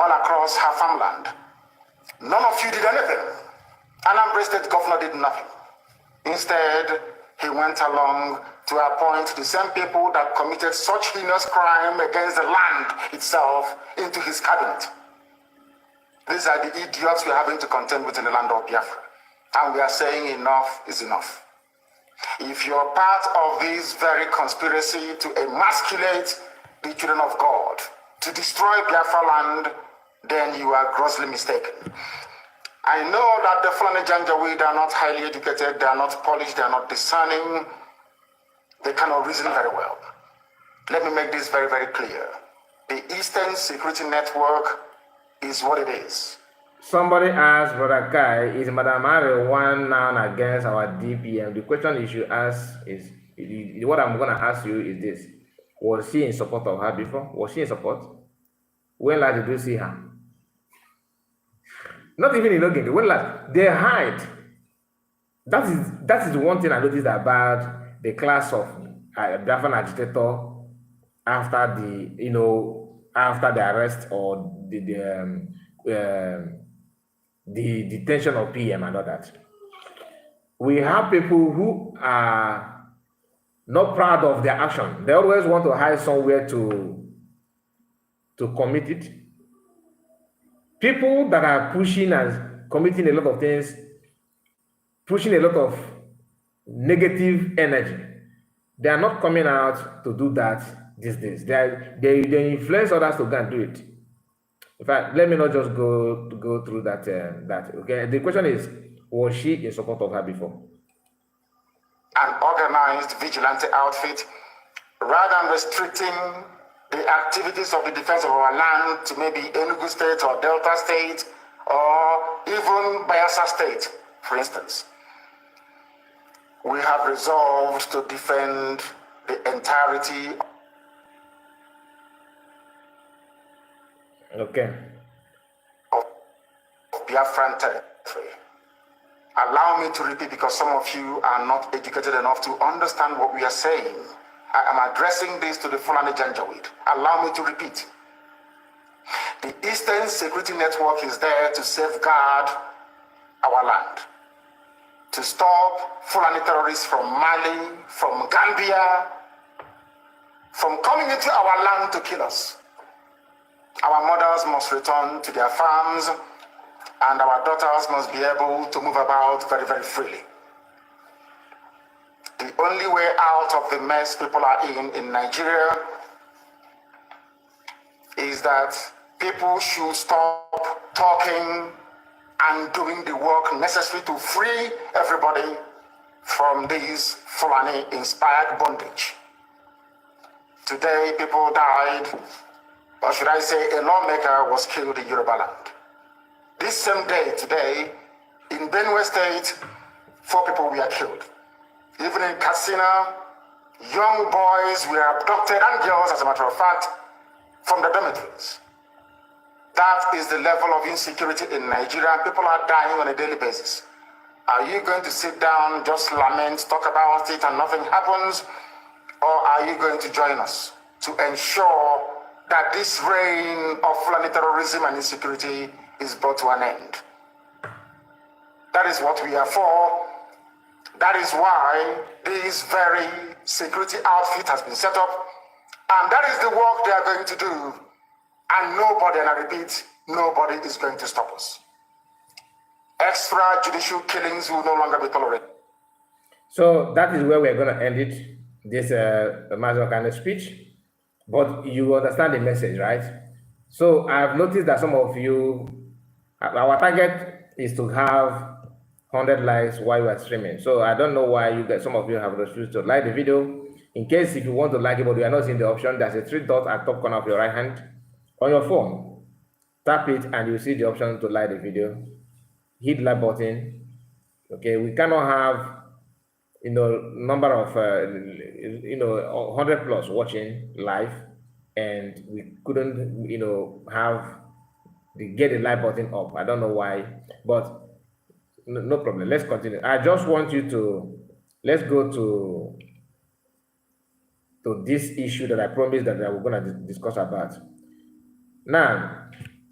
all across her farmland. None of you did anything. Anambra State governor did nothing. Instead, he went along to appoint the same people that committed such heinous crime against the land itself into his cabinet. These are the idiots we're having to contend with in the land of Biafra. And we are saying enough is enough. If you're part of this very conspiracy to emasculate the children of God, to destroy Biafra land, then you are grossly mistaken. I know that the Fulani Janjaweed are not highly educated, they are not polished, they are not discerning, they cannot reason very well. Let me make this very, very clear. The Eastern Security Network is what it is. Somebody asked, Brother Kai, is Madam Ari one now against our DPM? The question you should ask is, what I'm going to ask you is this. Was she in support of her before? Was she in support? When last did you see her? Not even in Ogun. When last? They hide. That is one thing I noticed about the class of Biafran agitator after the arrest or the detention of PM and all that. We have people who are not proud of their action. They always want to hide somewhere to commit it. People that are pushing and committing a lot of things, pushing a lot of negative energy, they are not coming out to do that these days. They influence others to go and do it. In fact, let me not just go through that. Okay. The question is, was she in support of her before? An organized vigilante outfit, rather than restricting the activities of the defense of our land to maybe Enugu State or Delta State or even Bayelsa State, for instance. We have resolved to defend the entirety of Biafran territory. Allow me to repeat, because some of you are not educated enough to understand what we are saying. I am addressing this to the Fulani Janjaweed. Allow me to repeat. The Eastern Security Network is there to safeguard our land, to stop Fulani terrorists from Mali, from Gambia, from coming into our land to kill us. Our mothers must return to their farms, and our daughters must be able to move about very, very freely. The only way out of the mess people are in Nigeria is that people should stop talking and doing the work necessary to free everybody from this Fulani-inspired bondage. Today, people died, or should I say a lawmaker was killed in Yoruba land. This same day, today, in Benue State, 4 people were killed. Even in Katsina, young boys were abducted, and girls, as a matter of fact, from the dormitories. That is the level of insecurity in Nigeria. People are dying on a daily basis. Are you going to sit down, just lament, talk about it, and nothing happens? Or are you going to join us to ensure that this reign of Fulani terrorism and insecurity is brought to an end? That is what we are for. That is why this very security outfit has been set up, and that is the work they are going to do. And nobody, and I repeat, nobody is going to stop us. Extrajudicial killings will no longer be tolerated. So that is where we're going to end it, this Amazon kind of speech. But you understand the message, right? So I've noticed that some of you, our target is to have 100 likes while we are streaming. So I don't know why some of you have refused to like the video. In case if you want to like it, but you are not seeing the option, there's a 3 dots at top corner of your right hand on your phone. Tap it and you see the option to like the video. Hit like button. Okay, we cannot have number of 100 plus watching live, and we couldn't get the like button up. I don't know why, but no problem. Let's continue. I just want you to let's go to this issue that I promised that we're going to discuss about. Now,